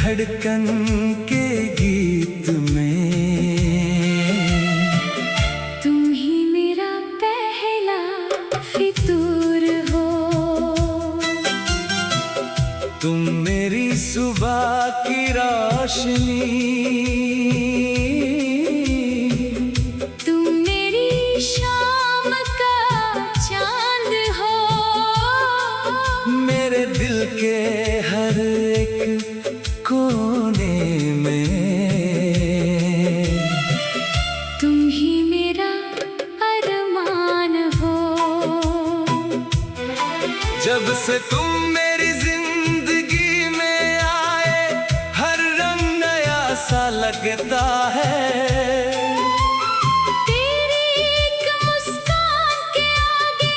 धड़कन के गीत में। तुम ही मेरा पहला फितूर हो, तुम मेरी सुबह की रोशनी, तुम मेरी शाम का चांद हो, मेरे दिल के हर एक कोने में। तुम ही मेरा अरमान हो। जब से तुम मेरी जिंदगी में आए, हर रंग नया सा लगता है। तेरी एक मुस्कान के आगे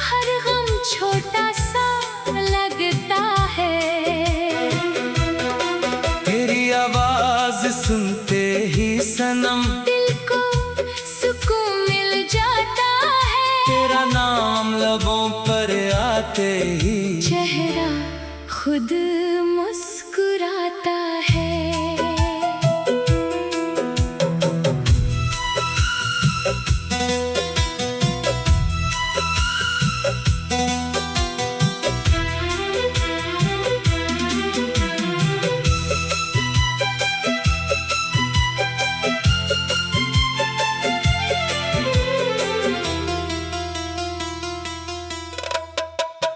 हर गम छोटा सा लगता है। तेरी आवाज सुनते ही सनम दिल को सुकून मिल जाता है। तेरा नाम लबों पर आते ही चेहरा खुद मुस्कुराता है।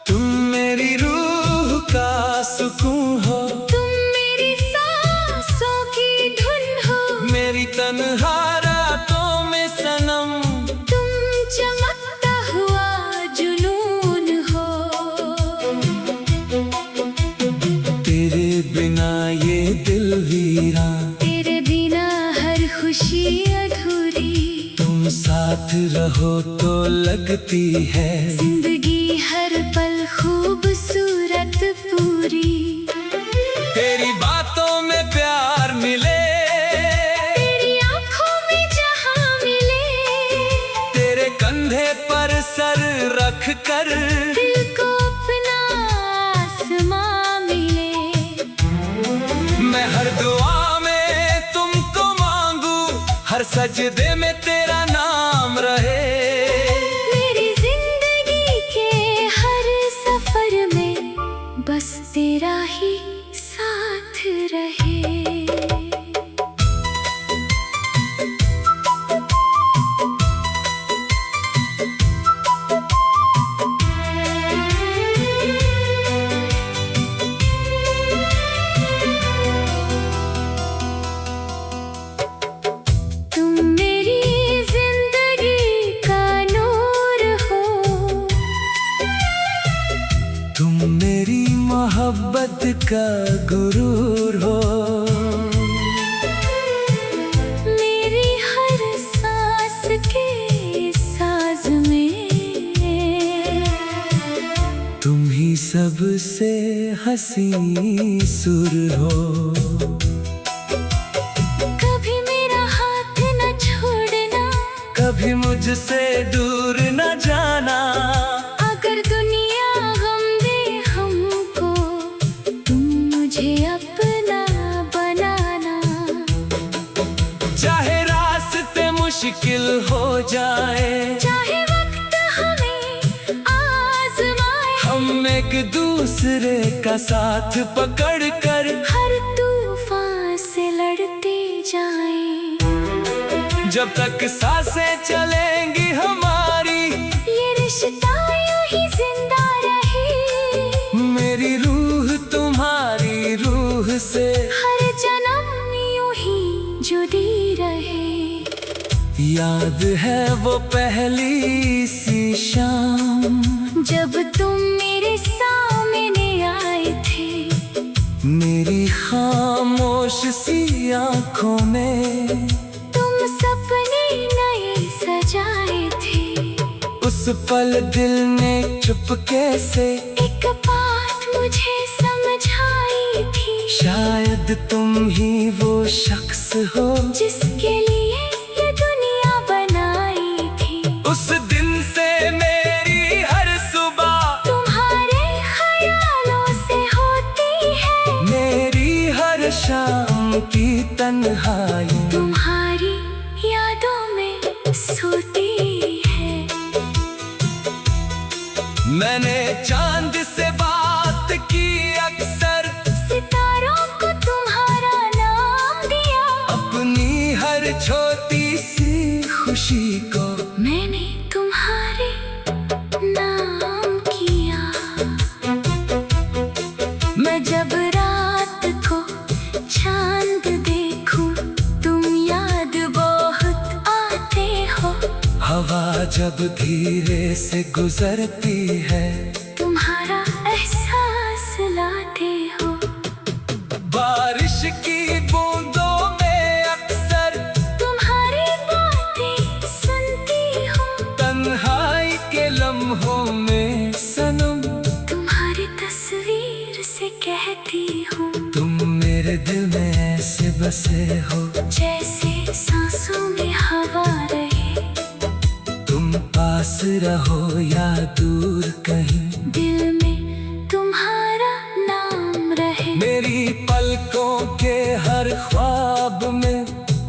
तुम मेरी रूह का सुकून हो, तुम मेरी सांसों की धुन हो, मेरी तन्हा रातों में सनम। तुम चमकता हुआ जुनून हो। तेरे बिना ये दिल वीरा, तेरे बिना हर खुशी अधूरी। तुम साथ रहो तो लगती है जिंदगी हर पल खूबसूरत पूरी। तेरी बातों में प्यार मिले, तेरी आंखों में जहां मिले। तेरे कंधे पर सर रख कर दिल को अपना आसमां मिले। मैं हर दुआ में तुमको मांगू, हर सजदे में तेरा नाम रहे। मेरी जिंदगी के हर सफर में बस तेरा ही साथ रहे। तुम मेरी जिंदगी का नूर हो, तुम मेरी मोहब्बत का गुरूर हो। मेरी हर सांस के साज में। तुम ही सबसे हंसी सुर हो, कभी मेरा हाथ न छोड़ना, कभी मुझसे दूर न जाना। अगर दुनिया गम दे हमको, तुम मुझे अपना बनाना। चाहे रास्ते मुश्किल हो जाए, चाहे वक्त हमें आजमाए, हम एक दूसरे का साथ पकड़ कर हर तूफान से लड़ते जाएं। जब तक सांसें चलेंगी हमारी, ये रिश्ता यूं ही जिंदा रहे। मेरी रूह तुम्हारी रूह से हर जन्म यूं ही जुड़ी रहे। याद है वो पहली सी शाम, जब तुम मेरे सामने आए थे। मेरी खामोश सी आंखों में तुम सपने नए सजाए थे। उस पल दिल ने चुपके से एक बात मुझे समझाई थी। शायद तुम ही वो शख्स हो जिसके लिए ये दुनिया बनाई थी। उस दिन से मेरी हर सुबह तुम्हारे ख्यालों से होती है। मेरी हर तन्हाई तुम्हारी यादों में सोती है। मैंने चांद से बात की अक्सर, सितारों को तुम्हारा नाम दिया। अपनी हर छोटी सी खुशी को मैंने तुम्हारे नाम किया। मैं जब रात को चांद देखूं, तुम याद बहुत आते हो। हवा जब धीरे से गुजरती है, तुम्हारा एहसास लाते हो। बारिश की बूंदों में अक्सर तुम्हारी बातें सुनती हूँ। तन्हाई के लम्हों में सनम, तुम्हारी तस्वीर से कहती हूँ। तुम मेरे दिल में ऐसे बसे हो, जैसे सांसों में हवा रहे। तुम पास रहो या दूर कहीं, दिल में तुम्हारा नाम रहे। मेरी पलकों के हर ख्वाब में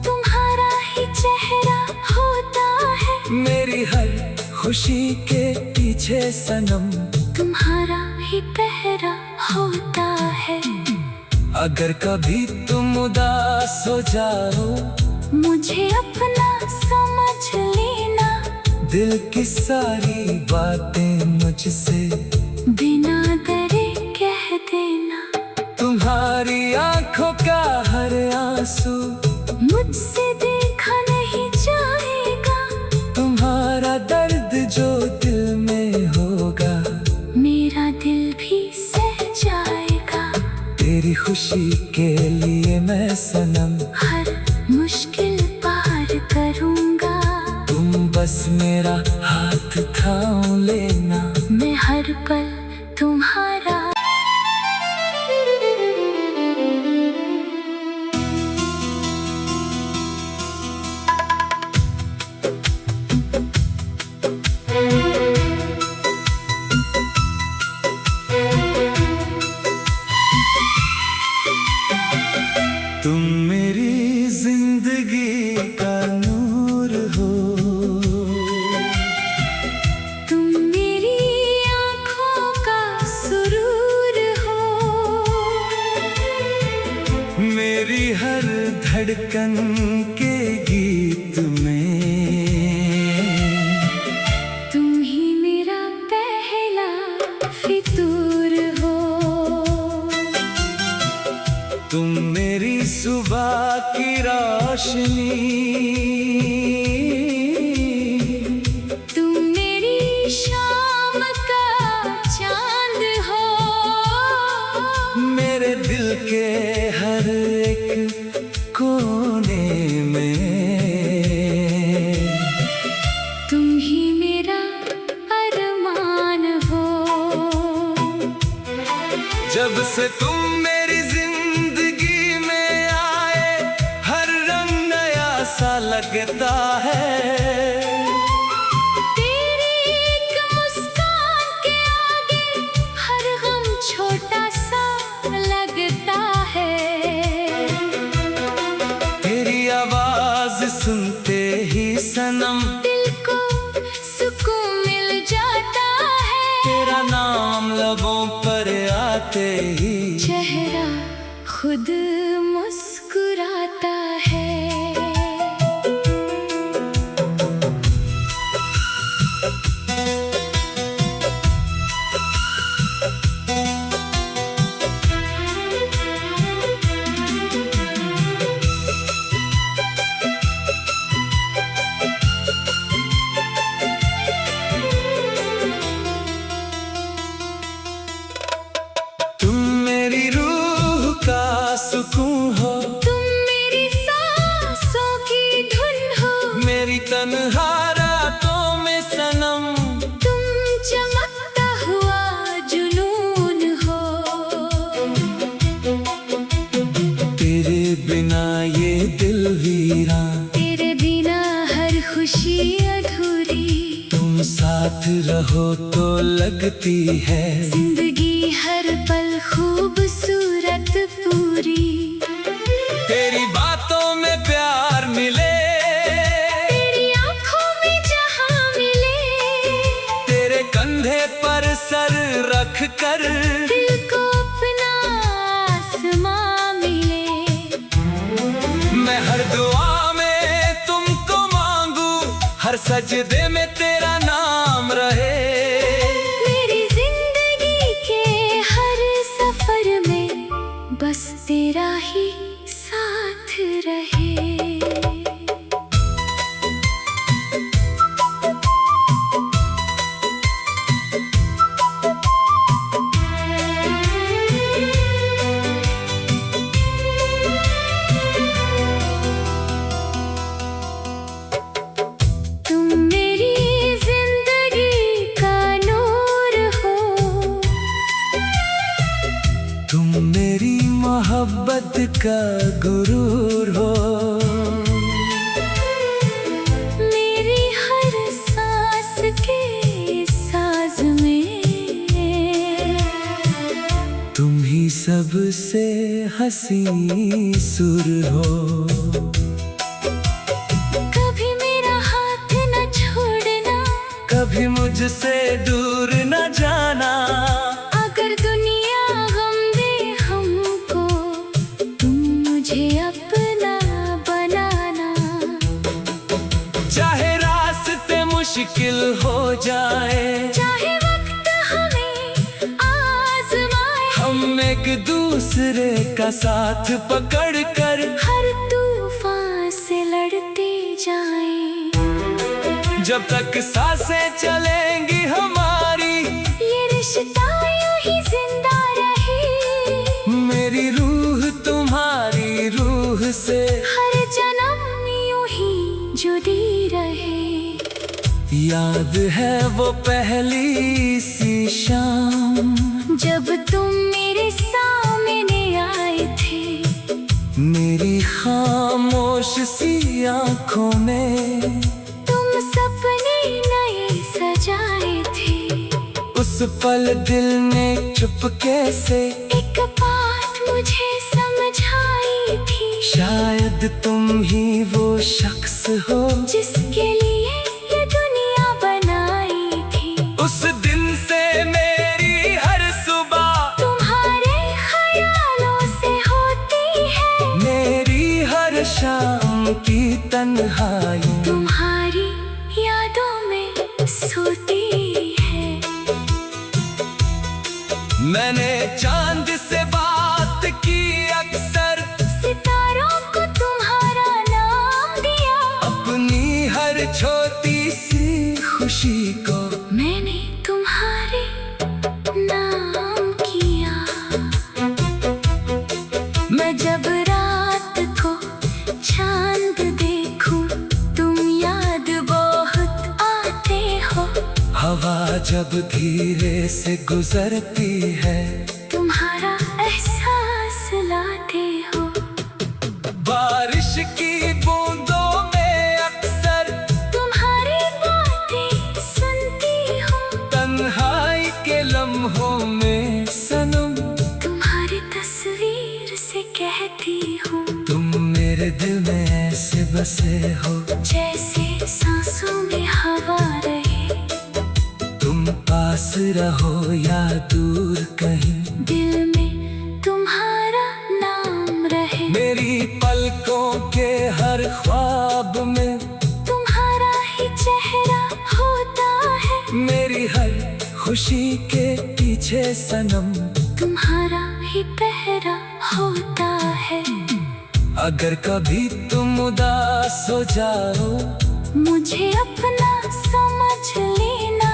तुम्हारा ही चेहरा होता है। मेरी हर खुशी के पीछे सनम, तुम्हारा ही पहरा होता है। अगर कभी तुम उदास हो जाओ, मुझे अपना समझ लेना। दिल की सारी बातें मुझसे बिना डरे कह देना। तुम्हारी आंखों का हर आंसू मुझसे देखा नहीं जाएगा। तुम्हारा दर्द जो दिल में होगा, मेरा दिल भी सह जाएगा। तेरी खुशी के लिए मैं सनम हर मुश्किल पार करूंगा। तुम बस मेरा हाथ थाम लेना। मैं हर पल तुम्हारा। तुम मेरी जिंदगी का नूर हो, तुम मेरी आँखों का सुरूर हो। मेरी हर धड़कन के गीत में तुम ही मेरा पहला फितूर हो। तुम मेरी सुबह की रोशनी, तुम मेरी शाम का चांद हो। मेरे दिल के हर एक कोने में तुम ही मेरा अरमान हो। जब से तुम मेरी जिंदगी में आए, हर रंग नया सा लगता है। तेरी एक मुस्कान के आगे हर गम छोटा सा लगता है। तेरी आवाज सुनते ही सनम, दिल को सुकून मिल जाता है। तेरा नाम लबों पर आते ही चेहरा खुद मुस्कुराता है। तुम मेरी रूह का सुकून हो, तुम मेरी सांसों की धुन हो। मेरी तन्हा रातों में सनम, तुम चमकता हुआ जुनून हो। तेरे बिना ये दिल वीरान, तेरे बिना हर खुशी अधूरी। तुम साथ रहो तो लगती है जिंदगी हर पल खूबसूरत पूरी। तेरी बात रख कर दिल को अपना आसमां मिले। मैं हर दुआ में तुमको मांगू, हर सजदे में तेरा नाम रहे। मेरी जिंदगी के हर सफर में बस तेरा ही साथ रहे। मोहब्बत का गुरूर हो, मेरी हर सांस के साज में तुम ही सबसे हंसी सुर हो। कभी मेरा हाथ न छोड़ना, कभी मुझसे दूर न जाना। अगर दुनिया गम दे हमको, तुम मुझे अपना बनाना। चाहे रास्ते मुश्किल हो जाए, चाहे वक्त हमें आजमाए, हम एक दूसरे का साथ पकड़ कर हर तूफान से लड़ते जाएं। जब तक सांसें चलेंगी हमारी, ये रिश्ता यूं ही जिंदा रहे। मेरी रूह तुम्हारी रूह से हर जन्म यूं ही जुड़ी रहे। याद है वो पहली सी शाम, जब तुम मेरे सामने आए थे। मेरी खामोश सी आंखों में तुम सपने नए सजाए थे। उस पल दिल ने चुपके से एक बात मुझे समझाई थी, शायद तुम ही वो शख्स हो जिसके लिए ये दुनिया बनाई थी। उस दिन से मेरी हर सुबह तुम्हारे ख्यालों से होती है, मेरी हर शाम की तन्हाई तुम्हारी यादों में सोती है। मैंने चांद से बात की अक्सर, सितारों को तुम्हारा नाम दिया, अपनी हर छोटी सी खुशी को मैंने तुम्हारे नाम किया। मैं जब रात को चांद देखूं, तुम याद बहुत आते हो। हवा जब धीरे से गुजरती है, तुम्हारा एहसास लाते हो। बारिश की बूंदों में अक्सर तुम्हारी बातें सुनती हूँ, तन्हाई के लम्हों में सनम तुम्हारी तस्वीर से कहती हूँ। तुम मेरे दिल में ऐसे बसे हो, जैसे सांसों में हवा रहे। तुम पास रहो या दूर कहीं, दिल में तुम्हारा नाम रहे। मेरी पलकों के हर ख्वाब में तुम्हारा ही चेहरा होता है, मेरी हर खुशी के पीछे सनम तुम्हारा ही पहरा होता है। अगर कभी तुम उदास हो जाओ, मुझे अपना समझ लेना,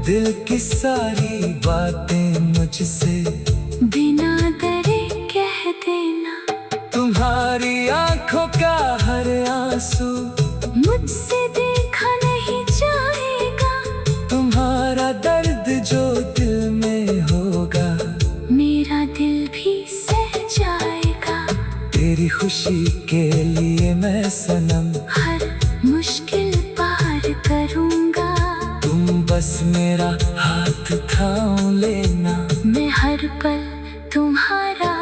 दिल की सारी बातें मुझसे बिना डरे कह देना। तुम्हारी आंखों का हर आंसू मुझसे देखा नहीं जाएगा, तुम्हारा दर्द जो दिल में होगा, मेरा दिल भी सह जाएगा। तेरी खुशी के लिए मैं सनम हर मुश्किल पार करूंगा, तुम बस मेरा हाथ थाम लेना। मैं हर पल तुम्हारा।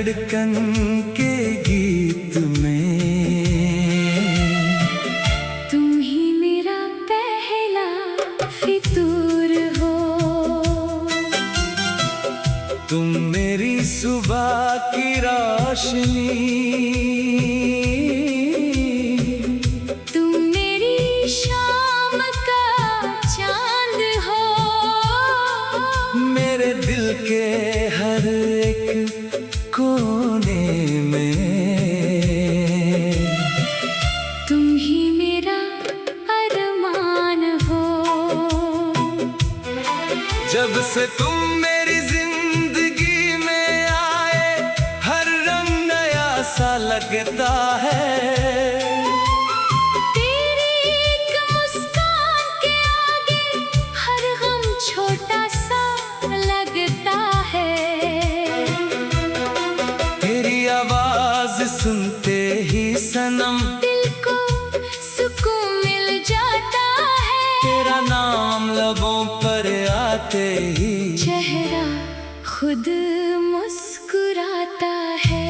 धड़कन के गीत में। तुम ही मेरा पहला फितूर हो, तुम मेरी सुबह की रोशनी, तुम मेरी शाम का चांद हो, मेरे दिल के हर एक कोने में। तुम ही मेरा अरमान हो। जब से तुम मेरी जिंदगी में आए, हर रंग नया सा लगता है। तेरी एक मुस्कान के आगे हर गम छोटा सा लगता है। तेरी आवाज सुनते ही सनम दिल को सुकून मिल जाता है। तेरा नाम लबों पर आते ही चेहरा खुद मुस्कुराता है।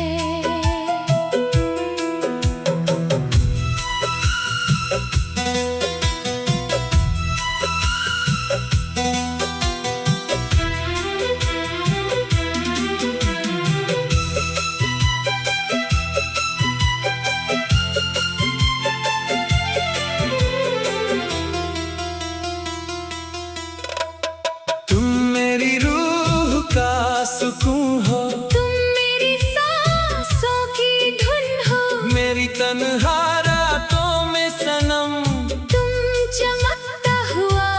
तुम मेरी रूह का सुकून हो, तुम मेरी सांसों की धुन हो, मेरी तन्हा रातों में सनम। तुम चमकता हुआ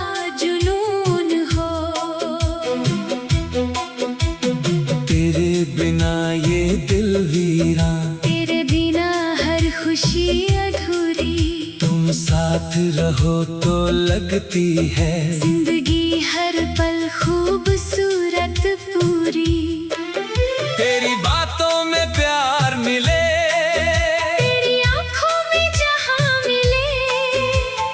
जुनून हो। तेरे बिना ये दिल वीरा, तेरे बिना हर खुशी अधूरी। तुम साथ रहो तो लगती है जिंदगी हर पल खूबसूरत पूरी। तेरी बातों में प्यार मिले, तेरी आंखों में जहां मिले।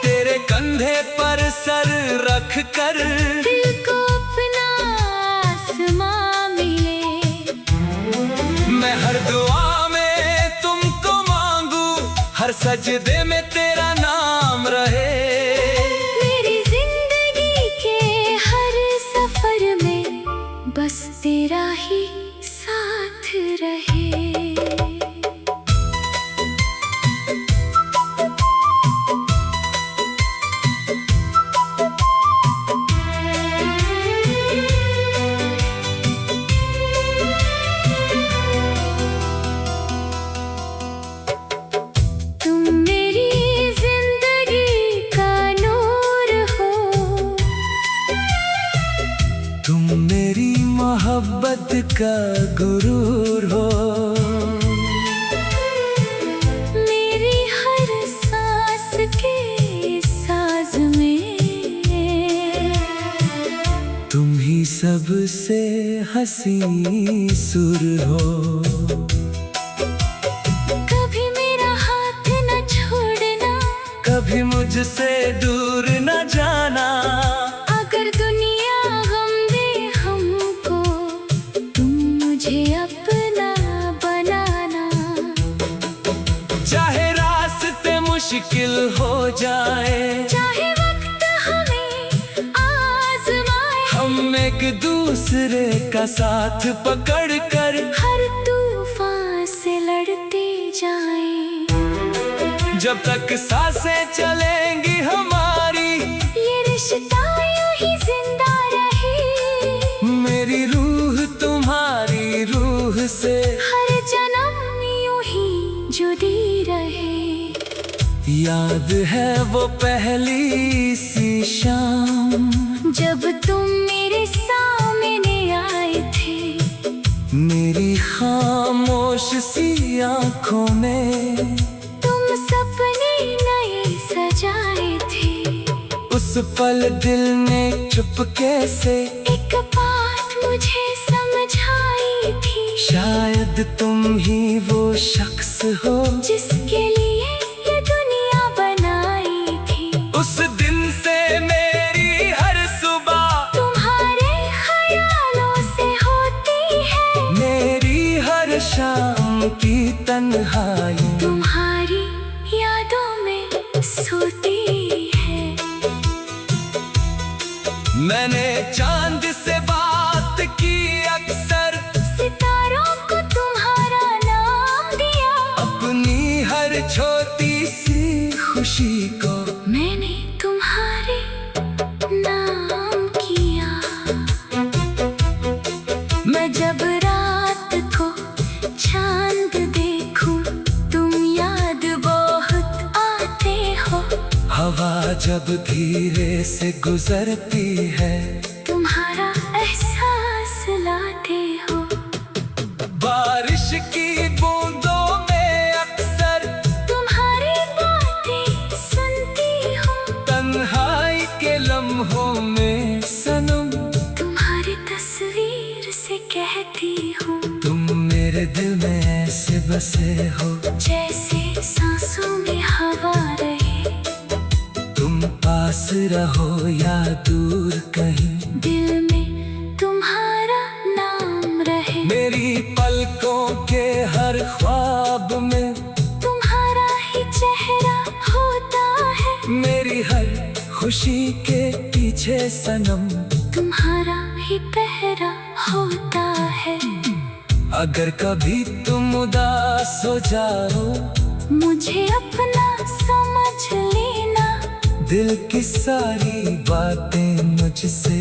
तेरे कंधे पर सर रख कर दिल को अपना आसमां मिले। मैं हर दुआ में तुमको मांगू, हर सजदे में तेरा नाम रहे। मेरी जिंदगी के हर सफर में बस तेरा ही साथ रहे। तुम मेरी जिंदगी का नूर हो, तुम मेरी मोहब्बत का गुरूर हो। मेरी हर सांस के साज में। तुम ही सबसे हंसी सुर हो, कभी मेरा हाथ न छोड़ना, कभी मुझसे दूर न जाना। अगर दुनिया गम दे हमको, तुम मुझे अपना बनाना। चाहे रास्ते मुश्किल हो जाए, चाहे वक्त हमें आजमाए, हम एक दूसरे का साथ पकड़ कर हर तूफान से लड़ते जाएं। जब तक सांसें चलेंगी हमारी, ये रिश्ता यूं ही जिंदा रहे। मेरी रूह तुम्हारी रूह से हर जन्म यूं ही जुड़ी रहे। याद है वो पहली सी शाम, जब तुम मेरे सामने आए थे। मेरी खामोश सी आंखों में तुम सपने नए सजाए थे। उस पल दिल ने चुपके से एक बात मुझे समझाई थी। शायद तुम ही वो शख्स हो जिसके लिए ये दुनिया बनाई थी। उस दिन से मेरी हर सुबह तुम्हारे ख्यालों से होती है। मेरी हर शाम मैंने चांद से बात की अक्सर, सितारों को तुम्हारा नाम दिया। अपनी हर छोटी सी खुशी को मैंने तुम्हारे नाम किया। मैं जब रात को चांद देखूं, तुम याद बहुत आते हो। हवा जब धीरे से गुजरती है, तुम्हारा एहसास लाते हो। बारिश की बूंदों में अक्सर तुम्हारी बातें सुनती हूँ। तन्हाई के लम्हों में सनम, तुम्हारी तस्वीर से कहती हूँ। तुम मेरे दिल में ऐसे बसे हो, जैसे सांसों में हवा रहे। तुम पास रहो या दूर कहीं, दिल में तुम्हारा नाम रहे। मेरी पलकों के हर ख्वाब में तुम्हारा ही चेहरा होता है। मेरी हर खुशी के पीछे सनम, तुम्हारा ही पहरा होता है। अगर कभी तुम उदास हो जाओ, मुझे अपना समझ लेना। दिल की सारी बातें मुझसे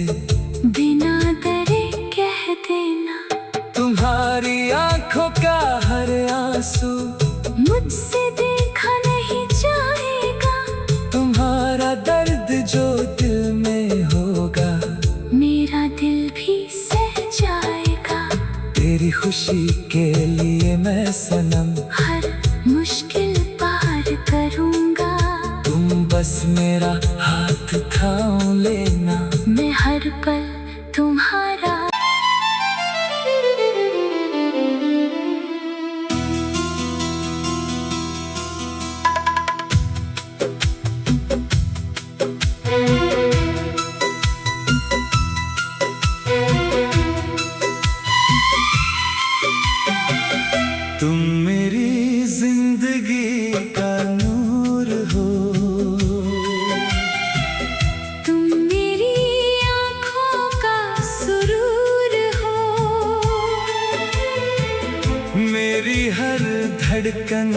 बिना डरे कह देना। तुम्हारी आंखों का हर आंसू मुझसे देखा नहीं जाएगा। तुम्हारा दर्द जो दिल में होगा, मेरा दिल भी सह जाएगा। तेरी खुशी के लिए मैं सनम हर मुश्किल पार करूंगा। तुम बस मेरा हाथ थाम लेना। मैं हर पल तुम्हारा। तुम मेरी जिंदगी का नूर हो, तुम मेरी आँखों का सुरूर हो। मेरी हर धड़कन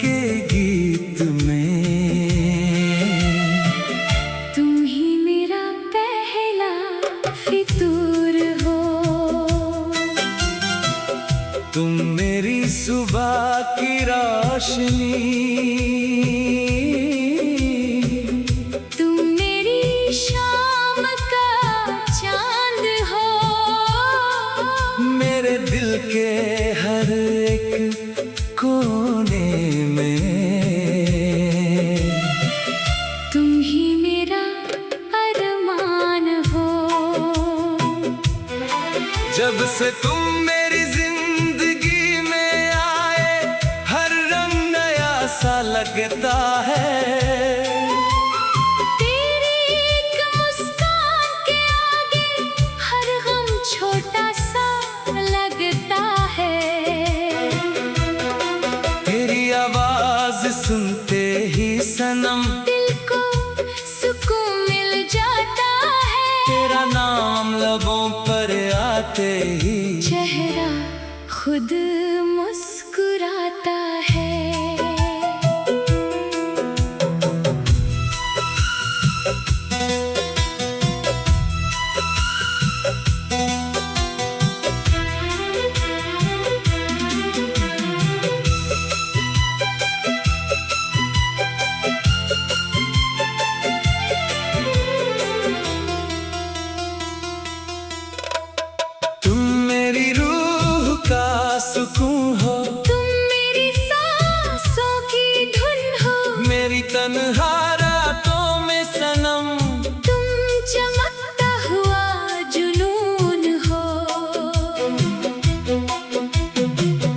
के गीत में तुम ही मेरा पहला फितूर हो। तुम मेरी सुबह की रोशनी, तुम मेरी शाम का चांद हो। मेरे दिल के हर एक कोने में तुम ही मेरा अरमान हो। जब से तुम मेरी जिंदगी में आए, हर रंग नया सा लगता है। तेरी एक मुस्कान के आगे हर गम छोटा सा लगता है। तेरी आवाज सुनते ही सनम, दिल को सुकून मिल जाता है। तेरा नाम लबों पर आते ही चेहरा खुद मुस्कुराता है। तुम मेरी रूह का सुकून हो, तुम मेरी सांसों की धुन हो। मेरी तन्हा रातों में सनम, तुम चमकता हुआ जुनून हो।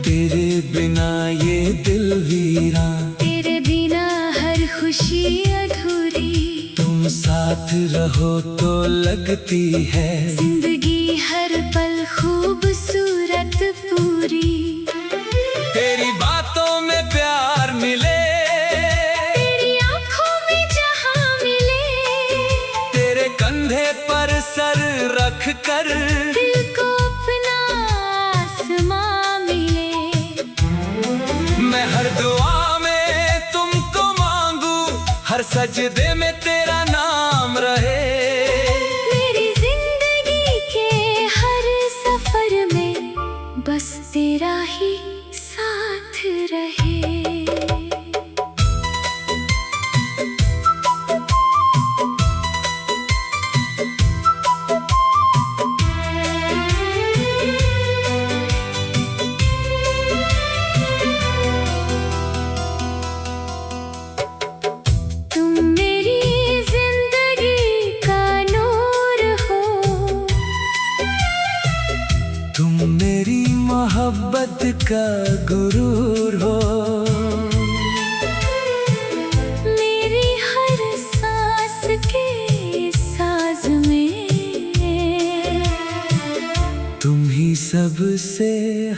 तेरे बिना ये दिल वीरा, तेरे बिना हर खुशी अधूरी। तुम साथ रहो तो लगती है जिंदगी हर पल खूबसूरत पूरी। तेरी बातों में प्यार मिले, तेरी आंखों में जहां मिले। तेरे कंधे पर सर रख कर दिल को अपना आसमां मिले। मैं हर दुआ में तुमको मांगू, हर सजदे में तेरा नाम रहे। मेरी जिंदगी के हर सफर में बस तेरा ही साथ रहे। मोहब्बत का गुरूर हो, मेरी हर सांस के साज में तुम ही सबसे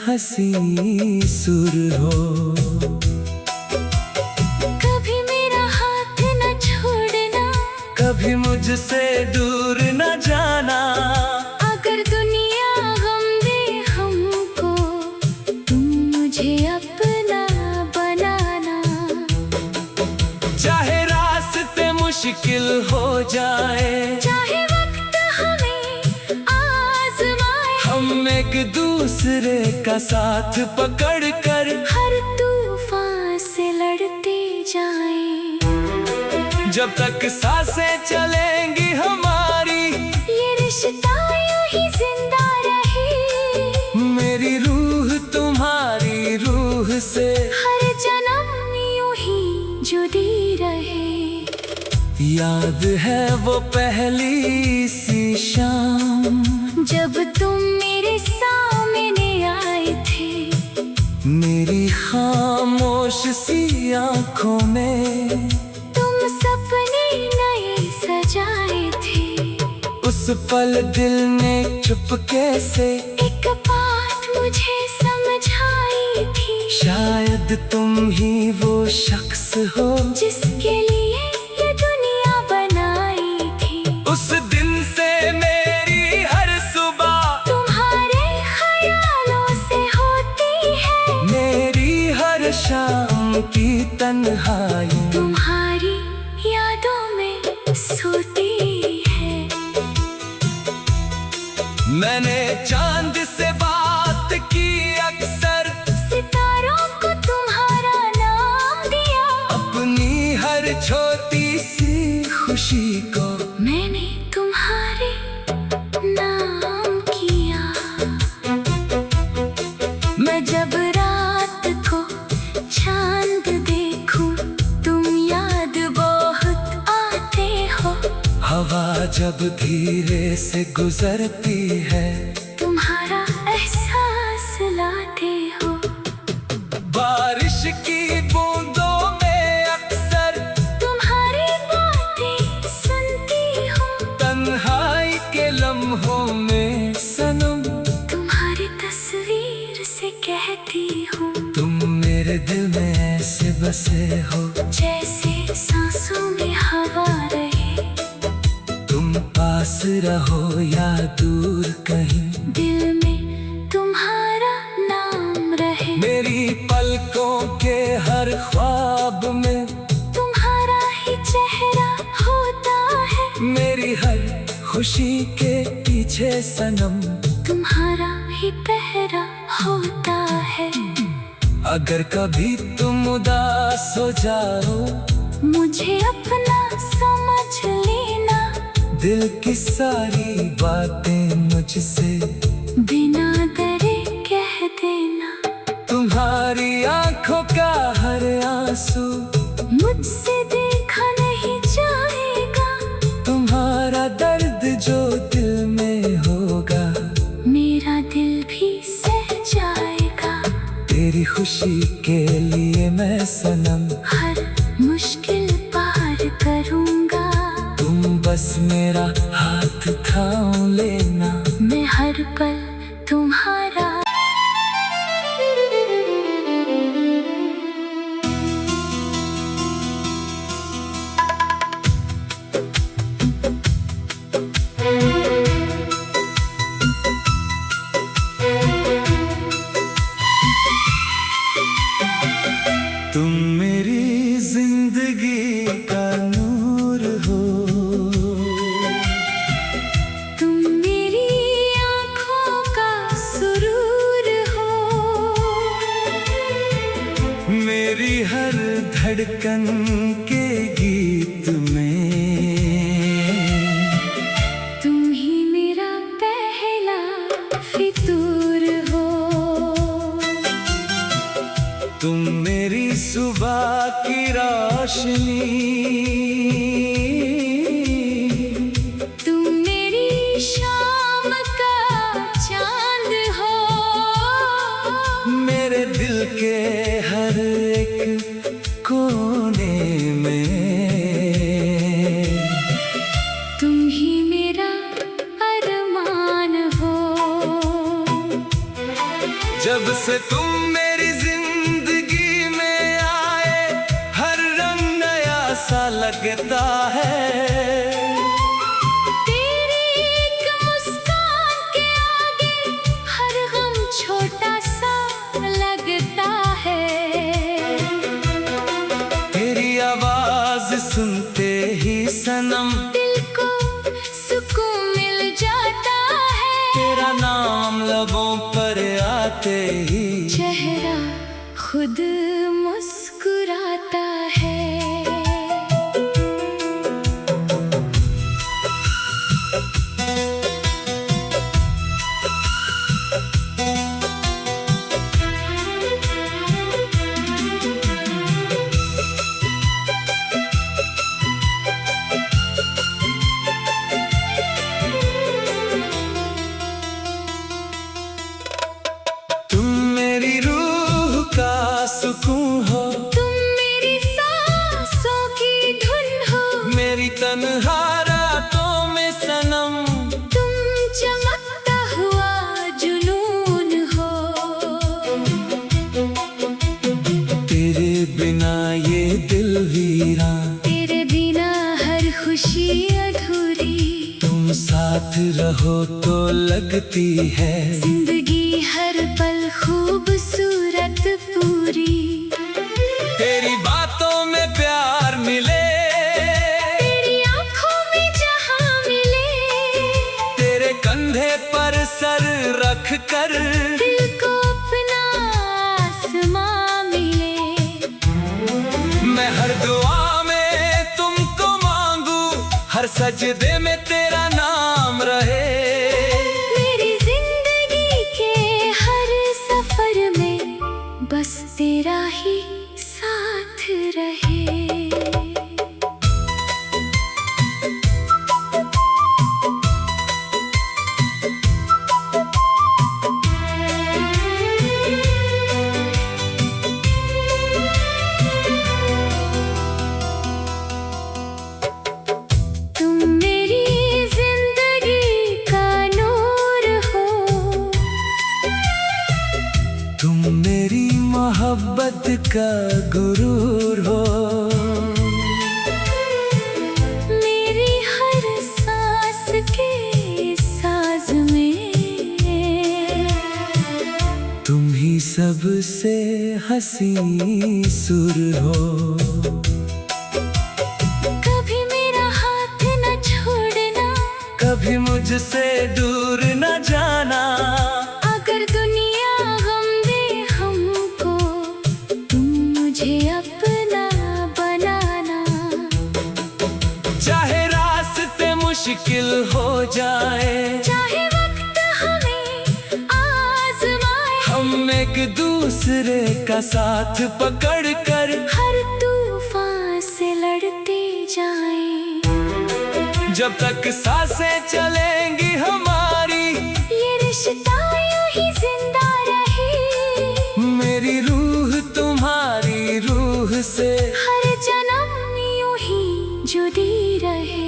हंसी सुर हो। कभी मेरा हाथ न छोड़ना, कभी मुझसे दूर न जाना। अगर दुनिया गम दे हमको, तुम मुझे अपना बनाना। चाहे रास्ते मुश्किल हो जाए, चाहे वक्त हमें आजमाए, हम एक दूसरे का साथ पकड़ कर हर तूफान से लड़ते जाएं। जब तक सांसें चलेंगी हमारी, ये रिश्ता यूं ही जिंदा रहे। मेरी रूह तुम्हारी रूह से हर जन्म यूं ही जुड़ी रहे। याद है वो पहली सी शाम, जब तुम मेरे सामने आए थे। मेरी खामोश सी आंखों में तुम सपने नए सजाए थे। उस पल दिल ने चुपके से एक बात मुझे समझाई थी। शायद तुम ही वो शख्स हो जिसके लिए ये दुनिया बनाई थी। उस दिन से मेरी हर सुबह तुम्हारे ख्यालों से होती है। मेरी हर शाम की तन्हाई तुम्हारी यादों में सोती है। मैंने चांद से बात की अक्सर, सितारों को तुम्हारा नाम दिया। अपनी हर छोटी सी खुशी को मैंने तुम्हारे नाम किया। मैं जब रात को चांद देखूं, तुम याद बहुत आते हो। हवा जब धीरे से गुजरती है, तुम्हारा एहसास लाते हो। बारिश की बूंदों में अक्सर तुम्हारी बातें सुनती हूँ। तन्हाई के लम्हों में सनम तुम्हारी तस्वीर से कहती हूँ। तुम मेरे दिल में ऐसे बसे हो जैसे सांसों में हवा रहे। तुम पास रहो या दूर कहीं, दिल में तुम्हारा नाम रहे। मेरी पलकों के हर ख्वाब में तुम्हारा ही चेहरा होता है। मेरी हर खुशी के पीछे सनम तुम्हारा ही पहरा होता है। अगर कभी तुम उदास हो जाओ, मुझे अपना समझ लेना। दिल की सारी बातें मुझसे बिना डरे कह देना। तुम्हारी आंखों का हर आंसू मुझसे देखा नहीं जाएगा। तुम्हारा दर्द जो दिल में होगा, मेरा दिल भी सह जाएगा। तेरी खुशी के लिए मैं सनम हर मुश्किल पार करूंगा। तुम बस मेरा हाथ थाम लेना। मैं हर पल तुम्हारा। धड़कन के गीत में। तुम ही मेरा पहला फितूर हो। तुम मेरी सुबह की रोशनी, तुम मेरी शाम का चांद हो। मेरे दिल के हर एक कोने में। तुम ही मेरा अरमान हो। जब से तुम मेरी जिंदगी में आए, हर रंग नया सा लगता है। तेरी एक मुस्कान के आगे हर गम छोटा सा लगता है। तेरी आवाज सुनते ही सनम, दिल को सुकून मिल जाता है। तेरा नाम लबों पर आते ही चेहरा खुद मुस्कुराता है। तुम मेरी रूह का सुकून हो। तुम मेरी सांसों की धुन हो। मेरी तन्हा रातों में सनम, तुम चमकता हुआ जुनून हो। तेरे बिना ये दिल वीरा, तेरे बिना हर खुशी अधूरी। तुम साथ रहो तो लगती है जिंदगी हर पल खूबसूरत पूरी। तेरी बातों में प्यार मिले, तेरी आंखों में जहां मिले। तेरे कंधे पर सर रख कर दिल को अपना आसमां मिले। मैं हर दुआ में तुमको मांगू, हर सजदे में तेरा नाम रहे। मेरी जिंदगी के हर सफर में बस तेरा ही साथ रहे। तुम मेरी जिंदगी का नूर हो। तुम मेरी मोहब्बत का गुरूर हो। मेरी हर सांस के साज में तुम ही सबसे हंसी सुर हो। कभी मेरा हाथ न छोड़ना, कभी मुझसे दूर न जाना। अगर दुनिया गम दे हमको, तुम मुझे अपना बनाना। चाहे रास्ते मुश्किल हो जाए, चाहे वक्त हमें आजमाए, हम एक दूसरे का साथ पकड़ कर हर तूफान से लड़ते जाएं। जब तक सांसें चलेंगी हमारी, ये रिश्ता यूं ही जिंदा रहे। मेरी रूह तुम्हारी रूह से हर जन्म यूं ही जुड़ी रहे।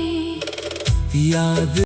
याद